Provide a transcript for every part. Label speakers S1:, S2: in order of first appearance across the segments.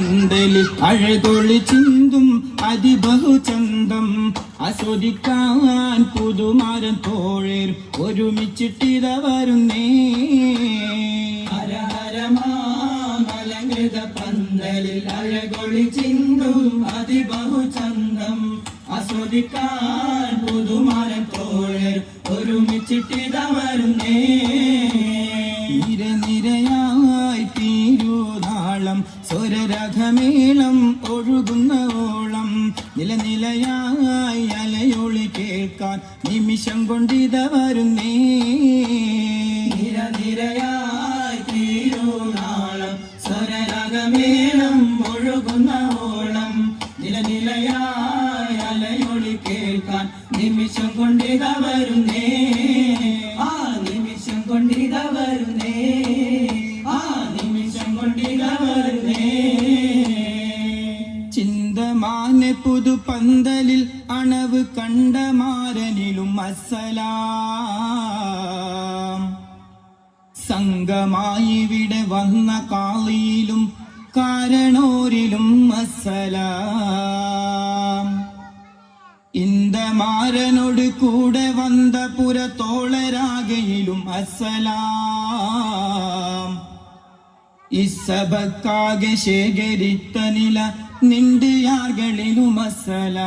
S1: പന്തലിൽ അഴകൊളി ചിന്തും അതിബഹുചന്തം ആസ്വദിക്കാൻ പുതുമാരൻ തോഴർ ഒരുമിച്ചിട്ടിത വരുന്നേ.
S2: ഹരഹരമാലങ്കൃത പന്തലിൽ അഴകൊളി ചിന്തും അതിബഹുചന്തം ആസ്വദിക്കാൻ പുതുമാരൻ തോഴർ ഒരുമിച്ചിട്ടിത വരുന്നേ.
S1: നിരനിരയായി തീരുതാളം സ്വരരഥമേളം ഒഴുകുന്ന ഓളം നിലനിലയായി അലയൊളി കേൾക്കാൻ നിമിഷം കൊണ്ടിത വരുന്നേ.
S2: നിരനിരയായി തീരുതാളം സ്വരരഥമേളം ഒഴുകുന്ന ഓളം നിലനിലയായി അലയൊളി കേൾക്കാൻ നിമിഷം കൊണ്ടിത വരുന്നേ. ആ നിമിഷം കൊണ്ടിത വരുന്നേ. ആ നിമിഷം കൊണ്ടിത വരുന്നേ.
S1: ചിന്തമാനെ പുതുപന്തലിൽ അണവ് കണ്ട മാരനിലും അസ്സലാം. സംഘമായി ഇവിടെ വന്ന കാളിയിലും കാരണോരിലും അസ്സലാം. ഇന്ദമാരനോട് കൂടെ വന്ന പുരത്തോളരാകയിലും അസ്സലാം. ഇസബക്കാകെ ശേഖരിത്ത നില നിന്റെയാർകളിലും അസ്സലാം.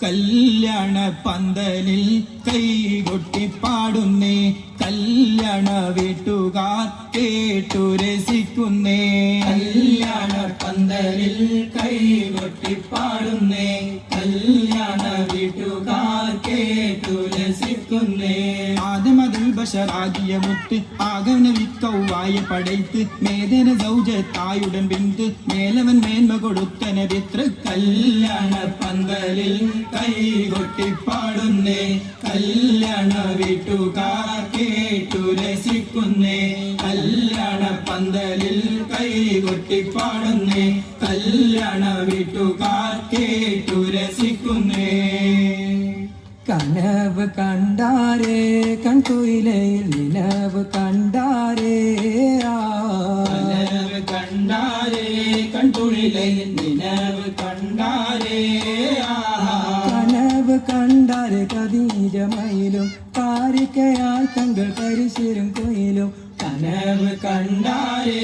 S1: കല്യാണ പന്തലിൽ കൈകൊട്ടി പാടുന്നേ. കല്യാണ വീട്ടുകാർ കേട്ടു രസിക്കുന്നേ.
S2: കല്യാണ പന്തലിൽ കൈകൊട്ടി പാടുന്നേ. കല്യാണ വീട്ടുകാർ കേട്ടു രസിക്കുന്നേ.
S1: ആദമതുൽ ബഷറാകിയ മുത്ത് ആകവനവിക്കൗവായ പടയ്ത്ത് മേദന സൗജത്തായുടൻ ബിന്ത് മേലവൻ മേന്മ കൊടുത്തന പിതൃ.
S2: കല്യാണ പന്തലിൽ കൈകൊട്ടി പാടുന്നേ. കല്യാണ വീട്ടുകാർ കേട്ടു രസിക്കുന്നേ. കല്യാണ പന്തലിൽ കൈകൊട്ടി പാടുന്നേ. കല്യാണ വീട്ടുകാർ കേട്ടു രസിക്കുന്നേ.
S3: കനവ് കണ്ടാരേ കൺകുയിലയിൽ നിലവ് കണ്ടാരേ.
S2: കനവ് കണ്ടാരേ കൺകുയിലയിൽ നിലവ് കണ്ടാരേ.
S3: കനവ് കണ്ടാരേ കദീജമയിലും കാരിക്കയാൽ കങ്കൾ കരിശിരും കുയിലും.
S2: കനവ് കണ്ടാരേ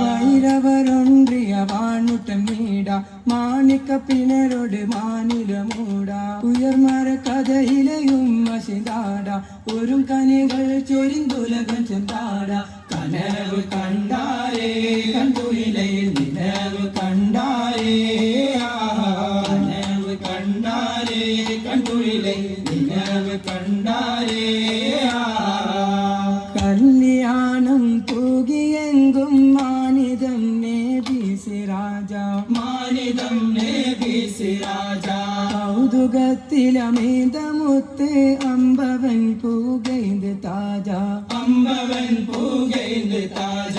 S3: വൈരവരൊன்றிய വാണുട്ടം വീട മാണിക്ക പിണരോട് മാനില മൂട. ഉയർമര കഥയിലെയും മഷിതാട ഒരു കനികൾ ചൊരിന്തുലകം ചെന്താട.
S2: കനവ് കണ്ടാരേ കൺകുയിലയിൽ നിലവ് കണ്ടാരേ. കനവ് കണ്ടാരേ കൺകുയിലയിൽ നിലവ് കണ്ടാരേ.
S3: കല്യാണം തൂകിയെങ്കും മാനിതം നേബീസി രാജ.
S2: മാനിതം നേബീസി രാജ.
S3: കൗതുകത്തിലമേതമുത്ത് അമ്പവൻ പൂകൈന്ത് താജ.
S2: അമ്പവൻ പൂകൈന്ത് താജ.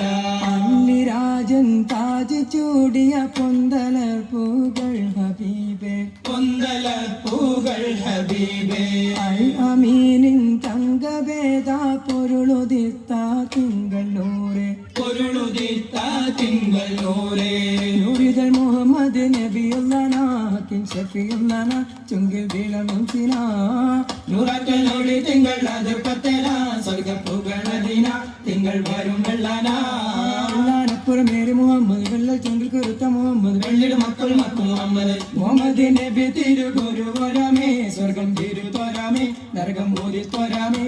S3: അല്ലിരാജൻ താജ് ചൂടിയ പൊന്തല പൂകൾ ഹബീബേ.
S2: പൊന്തല പൂകൾ ഹബീബേ.
S3: അൽ അമീനിൻ തങ്കഭേദ പൊരുളുദിത്ത തിങ്കളൂരെ.
S2: പൊരുളുദിത്ത തിങ്കളൂരെ.
S3: നൂറിതൽ മുഹമ്മദ് നബിയുള്ളന കിൻ ഷഫിയുള്ളന ചുങ്കിൽ വിളങ്ങും സിന.
S2: നൂറാക്കലോടി തിങ്കൾ അത് പത്തല സ്വർഗ പുകളതിന തിങ്കൾ വരും വെള്ളന.
S3: പുറമേറി മുഹമ്മദ് വെള്ളൽ ചുങ്കിൽ കുരുത്ത മുഹമ്മദ്
S2: വെള്ളിട് മക്കൾ മുഹമ്മദ്.
S3: മുഹമ്മദ് നബി തിരുഗുരുവരമേ സ്വർഗം തിരുത്വരമേ നരകം ഊരിത്വരമേ.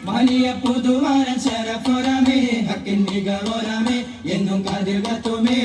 S2: വലിയ പുതുവാരൻ ശരഫൊരമേ ഹക്കിൻ മികവൊരമേ എന്നും കതിർകത്തുമേ.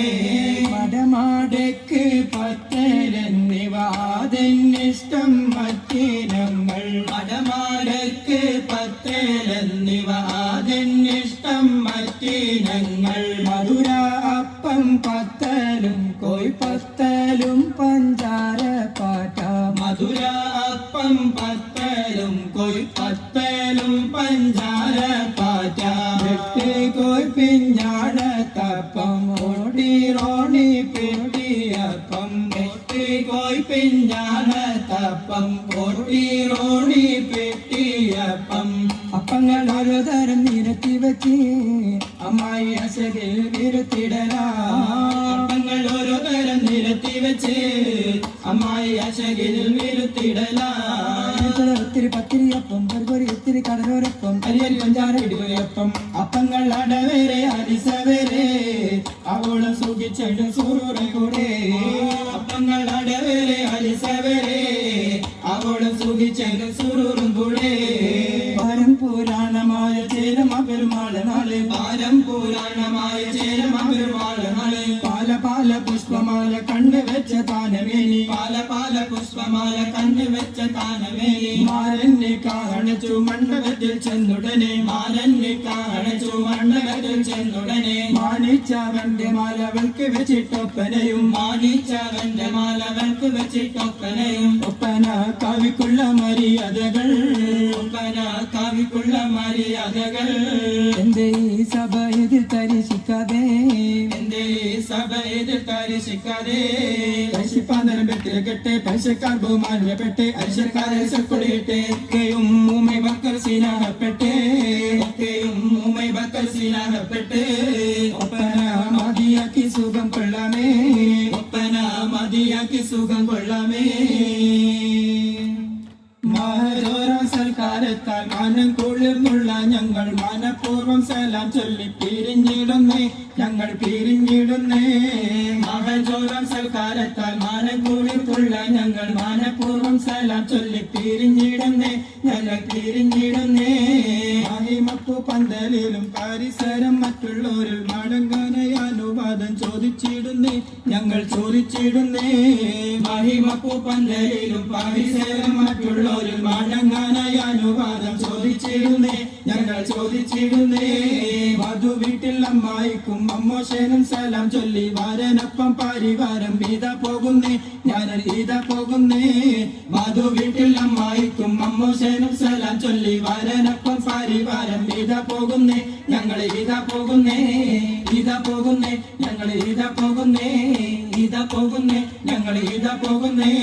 S3: മടമാടക്ക് പത്തലെന്നിവാതെന്നിഷ്ടം മറ്റിനങ്ങൾ.
S2: മടമാടക്ക് പത്തേലെന്നിവാതെന്നിഷ്ടം മറ്റിനങ്ങൾ.
S3: മധുര അപ്പം പത്തലും കോയ് പത്തലും പഞ്ചാര പാട്ട.
S2: മധുര അപ്പം പത്തലും കൊയ് പത്തലും പഞ്ചാര പാറ്റ.
S3: വെട്ട് കോയ് പിഞ്ഞാട തപ്പം ഓടി റോണി പെട്ടിയപ്പം.
S2: വെട്ട് കോയ് പിഞ്ഞാണ തപ്പം ഓട്ടി റോണി പെട്ടി
S3: അപ്പങ്ങൾ ഓരോ തരം നിരത്തി വെച്ച് അമ്മായി അശകിൽ വിരുത്തിടലാ
S2: അപ്പങ്ങൾ ഓരോ തരം നിരത്തി വെച്ച് അമ്മായി അശകിൽ വിരുത്തിടലാ
S3: ഒത്തിരി പത്തിരിയപ്പം ഒരു ഒത്തിരി കടലോരപ്പം
S2: അരിയൽ പഞ്ചാര ഇടിയപ്പം അപ്പങ്ങൾ അടവേരെ അരിസവേരെ അവളും സുഖിച്ചെടും സുറുറെ കൂടെ അപ്പങ്ങൾ അടവേരെ അരിസവേരെ അവളും സുഖിച്ചെടും സുറുറും കൂടെ
S3: പരം പുരാണമായ ചേരമ പെരുമാള നാളെ
S2: പാരം പുരാണമായ ചേരമ പെരുമാൾ നാളെ
S3: പാല പാല പുഷ്പമാല കണ്ടു വെച്ച താനമേനി
S2: പാല പാല പുഷ്പമാല കണ്ണു വെച്ച താനമേനി
S3: മാരനെ കാണിച്ചു മണ്ഡപത്തിൽ ചെന്നുടനെ
S2: മാനന്നെ കാണിച്ചു മണ്ഡപത്തിൽ ചെന്നുടനെ
S3: മാണിച്ചവന്റെ മാലവൾക്ക് വെച്ചിട്ടൊപ്പനയും
S2: മാനിച്ചവന്റെ മാലവൾക്ക് വെച്ചിട്ടൊപ്പനയും
S3: ഒപ്പന കവിക്കുള്ള മര്യാദകൾ
S2: ഒപ്പന കവിക്കുള്ള മര്യാദകൾ
S3: എന്റെ ഈ സഭ ഇതിൽ തരിശിക്കാതെ
S2: എന്റെ ഈ സഭ ഇതിൽ തരിശിക്കാതെ
S3: പശിപ്പാന്തരം പെട്ടിരകട്ടെ പശക്കാർ ബഹുമാനപ്പെട്ടെ അരിശക്കാരെ കൊടിയിട്ടെ
S2: ഒക്കെയും ഉമ്മൈ ബക്കർ സിനാഹപ്പെട്ടെ ഒക്കെയും ഉമ്മൈ ബക്കർ സിനാഹപ്പെട്ടെ
S3: ഒപ്പന മതിയാക്കി സുഖം കൊള്ളാമേ
S2: ഒപ്പന മതിയാക്കി സുഖം കൊള്ളാമേ
S1: മഹജോര സൽക്കാരത്താൽ മാനം കുളിർന്നുള്ള ഞങ്ങൾ മനഃപൂർവ്വം സലാം ചൊല്ലി പിരിഞ്ഞിടുന്നേ ഞങ്ങൾ പിരിഞ്ഞിടുന്നേ
S2: മഹജോരം സൽക്കാരത്താൽ മാനം കുളിർത്തുള്ള
S1: ഞങ്ങൾ മനഃപൂർവ്വം സലാം ചൊല്ലി പിരിഞ്ഞിടുന്നേ ഞങ്ങൾ പിരിഞ്ഞിടുന്നേ മഹിമപ്പു പന്തലിലും പരിസരം മറ്റുള്ളവരിൽ മടങ്ങാനായി അനുവാദം ചോദിച്ചിടുന്നേ ഞങ്ങൾ ചോദിച്ചിടുന്നേ
S2: മഹിമപ്പൂ പന്തലിലും
S1: പരിസരം മറ്റുള്ളവരിൽ മടങ്ങാനായി അനുവാദം ചോദിച്ചിടുന്നേ ഞങ്ങൾ ചോദിച്ചിടുന്നേ വധു വീട്ടിൽ അമ്മായിക്കും അമ്മോശനും സലാം ചൊല്ലി വാരനൊപ്പം പരിവാരം ഇതാ പോകുന്നേ ഞാൻ ഇതാ പോകുന്നേ വധു വീട്ടിൽ അമ്മായിക്കും അമ്മോശനും സലാം ചൊല്ലി വാരനൊപ്പം പരിവാരം ഇതാ പോകുന്നേ ഞങ്ങൾ ഇതാ പോകുന്നേ ഇതാ പോകുന്നേ ഞങ്ങൾ ഇതാ പോകുന്നേ ഇതാ പോകുന്നേ ഞങ്ങൾ ഇതാ പോകുന്നേ